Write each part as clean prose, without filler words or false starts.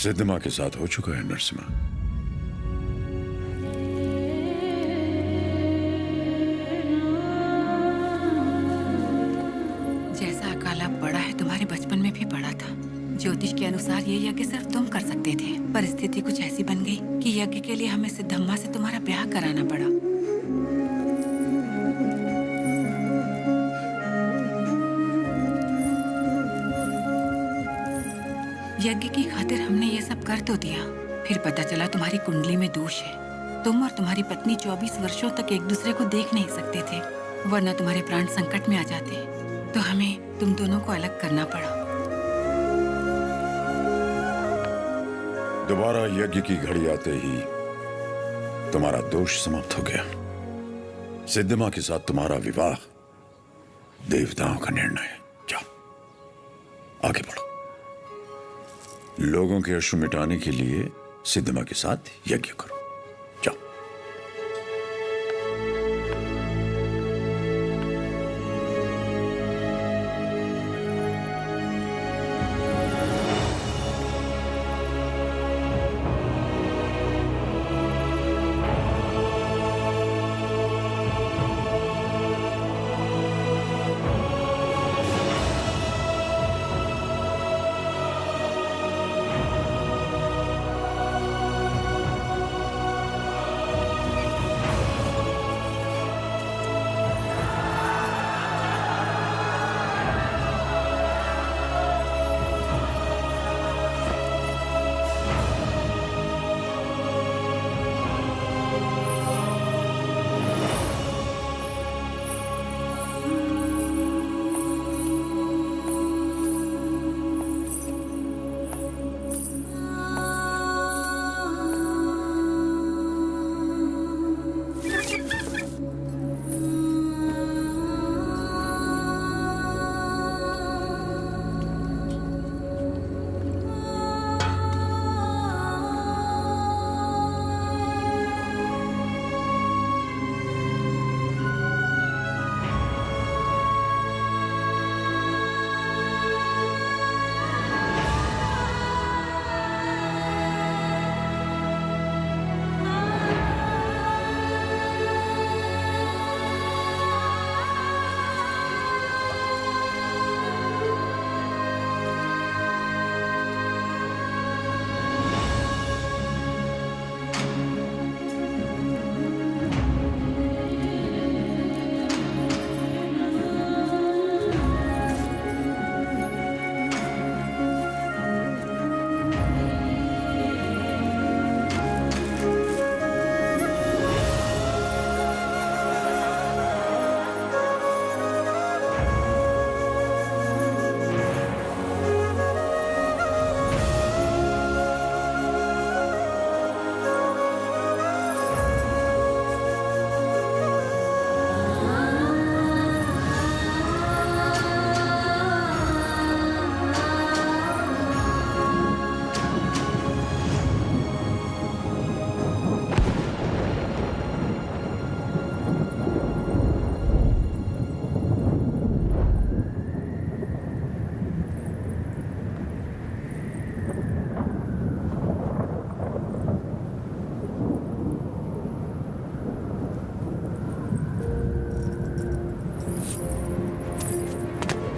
सिद्धमा के साथ हो चुका है नरसिम्हा। जैसा अकाला पड़ा है तुम्हारे बचपन में भी पड़ा था। ज्योतिष के अनुसार ये यज्ञ सिर्फ तुम कर सकते थे। परिस्थिति कुछ ऐसी बन गई कि यज्ञ के लिए हमें सिद्धम्मा से तुम्हारा ब्याह कराना पड़ा। यज्ञ की खातिर हमने ये सब कर तो दिया, फिर पता चला तुम्हारी कुंडली में दोष है। तुम और तुम्हारी पत्नी 24 वर्षों तक एक दूसरे को देख नहीं सकते थे, वरना तुम्हारे प्राण संकट में आ जाते। तो हमें तुम दोनों को अलग करना पड़ा। दोबारा यज्ञ की घड़ी आते ही तुम्हारा दोष समाप्त हो गया। सिद्धमा के साथ तुम्हारा विवाह देवताओं का निर्णय है। जाओ आगे बढ़ो। लोगों के अश्रु मिटाने के लिए सिद्धमा के साथ यज्ञ करो। जाओ।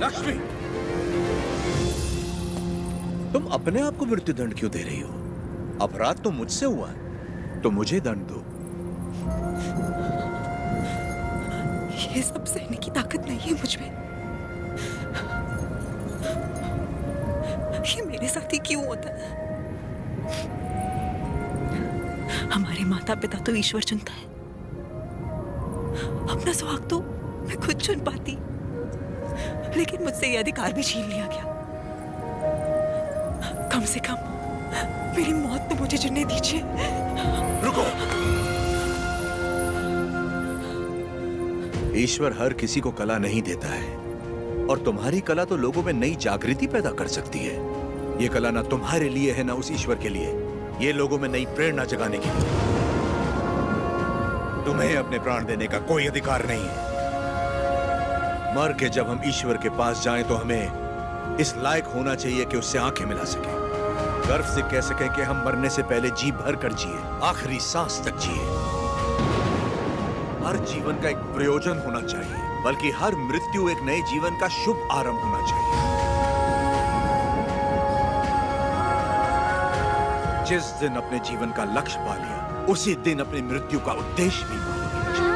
लक्ष्मी, तुम अपने आप को मृत्युदंड क्यों दे रही हो? अपराध तो मुझसे हुआ है, तो मुझे दंड दो। ये सब सहने की ताकत नहीं है मुझ में। ये मेरे साथ ही क्यों होता है? हमारे माता पिता तो ईश्वर चुनता है, अपना सुहाग तो मैं खुद चुन पाती, लेकिन मुझसे ये अधिकार भी छीन लिया गया। कम से कम मेरी मौत तो मुझे चुनने दीजिए। रुको। ईश्वर हर किसी को कला नहीं देता है, और तुम्हारी कला तो लोगों में नई जागृति पैदा कर सकती है। ये कला ना तुम्हारे लिए है ना उस ईश्वर के लिए, ये लोगों में नई प्रेरणा जगाने के लिए। तुम्हें अपने प्राण देने का कोई अधिकार नहीं है। मर के जब हम ईश्वर के पास जाएं तो हमें इस लायक होना चाहिए कि उससे आंखें मिला सके। गर्व से कह सकें कि हम मरने से पहले जी भर कर जिए, आखिरी सांस तक जिए। हर जीवन का एक प्रयोजन होना चाहिए, बल्कि हर मृत्यु एक नए जीवन का शुभ आरंभ होना चाहिए। जिस दिन अपने जीवन का लक्ष्य पा लिया, उसी दिन अपनी मृत्यु का उद्देश्य भी पा लेना चाहिए।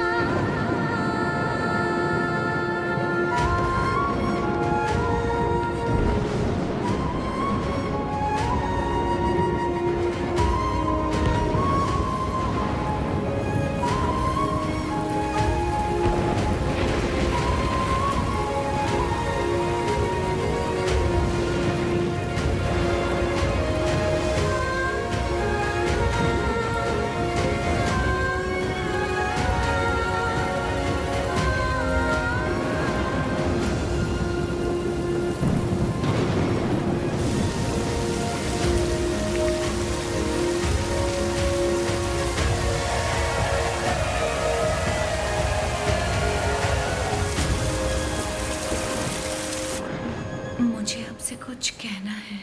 मुझे आपसे कुछ कहना है,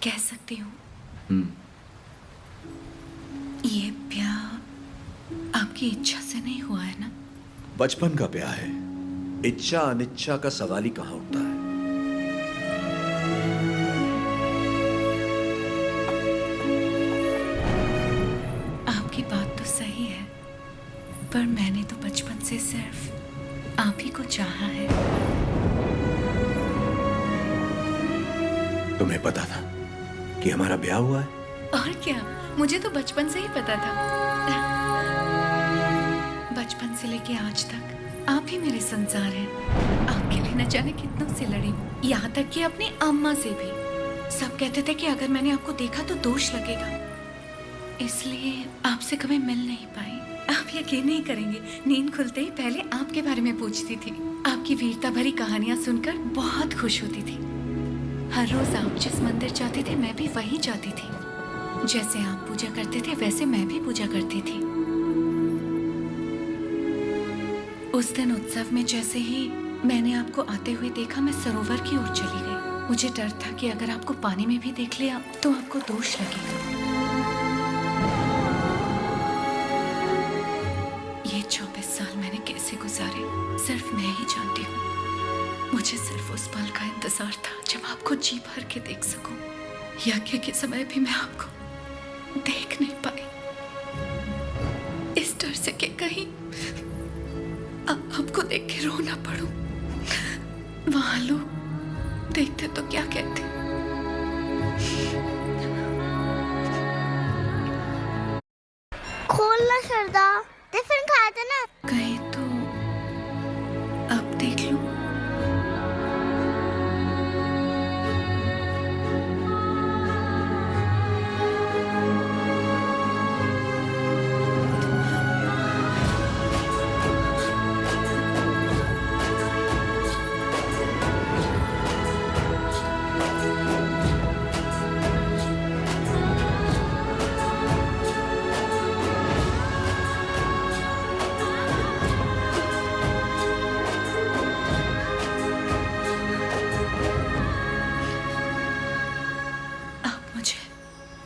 कह सकती हूँ? ये ब्याह आपकी इच्छा से नहीं हुआ है ना? बचपन का ब्याह है, इच्छा अनिच्छा का सवाल ही कहां उठता है। आपकी बात तो सही है, पर मैंने तो बचपन से सिर्फ आप ही को चाहा है। तुम्हें पता था कि हमारा ब्याह हुआ है? और क्या, मुझे तो बचपन से ही पता था। बचपन से लेके आज तक आप ही मेरे संसार हैं। आपके लिए न जाने कितनों से लड़ी हूँ, यहाँ तक कि अपनी अम्मा से भी। सब कहते थे कि अगर मैंने आपको देखा तो दोष लगेगा, इसलिए आपसे कभी मिल नहीं पाई। आप यकीन नहीं करेंगे, नींद खुलते ही पहले आपके बारे में पूछती थी। आपकी वीरता भरी कहानियां सुनकर बहुत खुश होती थी। हर रोज आप जिस मंदिर जाते थे मैं भी वहीं जाती थी। जैसे आप पूजा करते थे वैसे मैं भी पूजा करती थी। उस दिन उत्सव में जैसे ही मैंने आपको आते हुए देखा, मैं सरोवर की ओर चली गई। मुझे डर था कि अगर आपको पानी में भी देख लिया तो आपको दोष लगेगा। ये 24 साल मैंने कैसे गुजारे सिर्फ मैं ही जानती हूँ। मुझे सिर्फ उस पल का इंतजार था जब आपको जी भर के देख सकूं। यज्ञ के समय भी मैं आपको देख नहीं पाई, इस डर से कि कहीं आपको देख के रो ना पड़ूं। वहां लोग देखते तो क्या कहते। खोलना सरदा, टिफिन खाया था ना? कहीं तो अब देख लूं।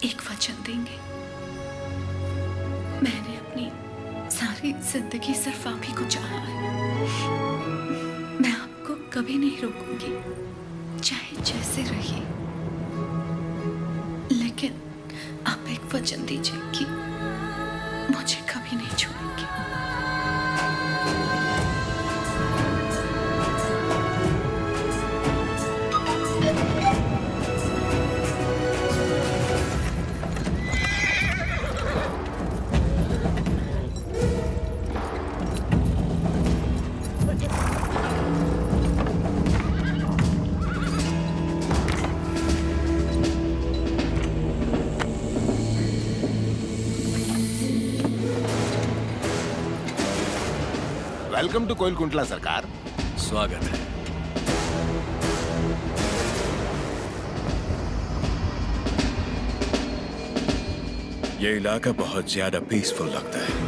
एक वचन देंगे? मैंने अपनी सारी जिंदगी सिर्फ आप ही को चाहा है। मैं आपको कभी नहीं रोकूंगी, चाहे जैसे रहिए, लेकिन आप एक वचन दीजिए कि मुझे कभी नहीं छोड़ेंगे। वेलकम टू कोइलकुंटला सरकार। स्वागत है। ये इलाका बहुत ज्यादा पीसफुल लगता है।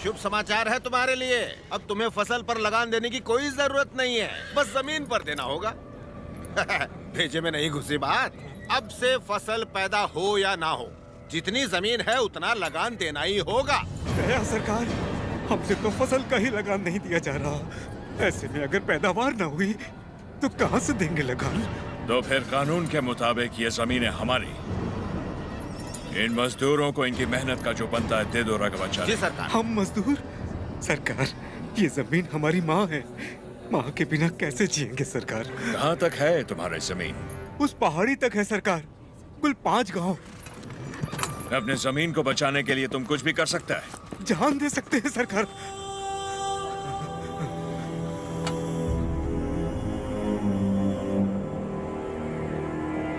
शुभ समाचार है तुम्हारे लिए। अब तुम्हें फसल पर लगान देने की कोई जरूरत नहीं है, बस जमीन पर देना होगा। भेजे में नहीं घुसी बात। अब से फसल पैदा हो या ना हो, जितनी जमीन है उतना लगान देना ही होगा। दया सरकार, हमसे तो फसल का ही लगान नहीं दिया जा रहा। ऐसे में अगर पैदावार न हुई तो कहां से देंगे लगान? तो फिर कानून के मुताबिक ये जमीनें हमारी। इन मजदूरों को इनकी मेहनत का जो बनता है दे दो रघुवंशाली। जी सरकार। हम मजदूर? सरकार, ये जमीन हमारी माँ है। माँ के बिना कैसे जिएंगे सरकार? कहाँ तक है तुम्हारी जमीन? उस पहाड़ी तक है सरकार, कुल 5 गांव। अपने जमीन को बचाने के लिए तुम कुछ भी कर सकता है। जान दे सकते हैं सरकार।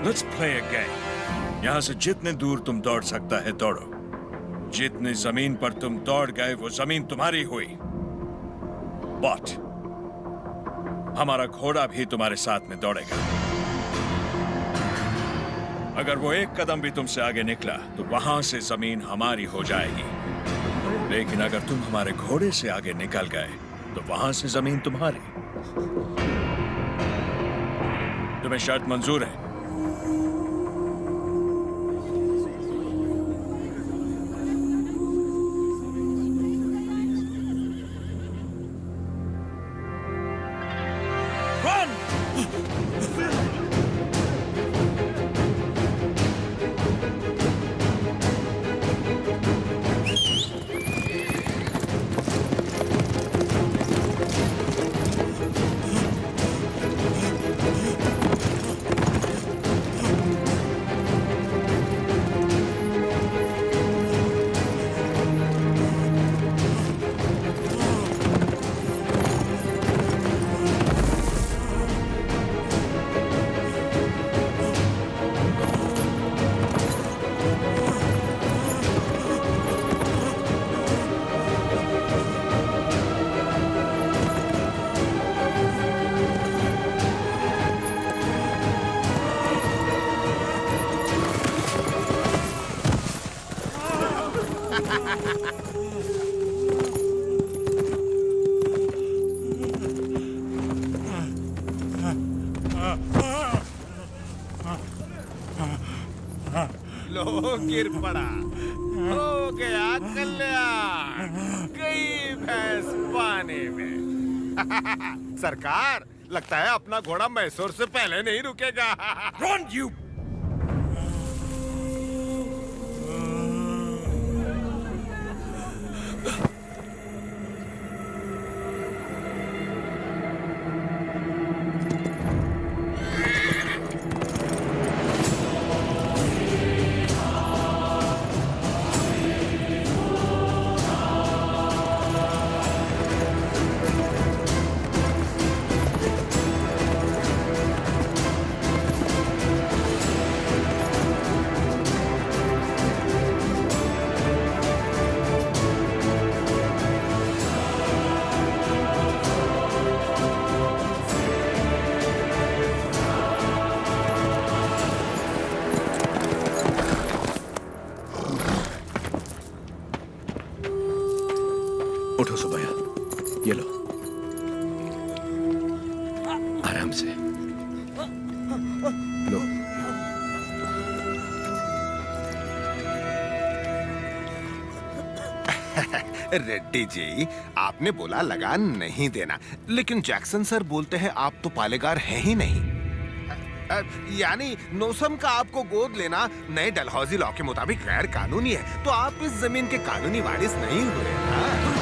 Let's play a game. यहाँ से जितने दूर तुम दौड़ सकता है दौड़ो। जितनी जमीन पर तुम दौड़ गए वो जमीन तुम्हारी हुई। बट हमारा घोड़ा भी तुम्हारे साथ में दौड़ेगा। अगर वो एक कदम भी तुमसे आगे निकला तो वहां से जमीन हमारी हो जाएगी। लेकिन अगर तुम हमारे घोड़े से आगे निकल गए तो वहां से जमीन तुम्हारी। तुम्हें शर्त मंजूर है? लो गिर पड़ा, हो गया कल्याण, गई भैंस पानी में। सरकार, लगता है अपना घोड़ा मैसूर से पहले नहीं रुकेगा। Run, you! उठो सुबैया, ये लो, आराम से लो। रेड्डी जी, आपने बोला लगान नहीं देना, लेकिन जैक्सन सर बोलते हैं आप तो पालेगार हैं ही नहीं। यानी नौसम का आपको गोद लेना नए डलहौजी लॉ के मुताबिक गैर कानूनी है, तो आप इस जमीन के कानूनी वारिस नहीं हुए।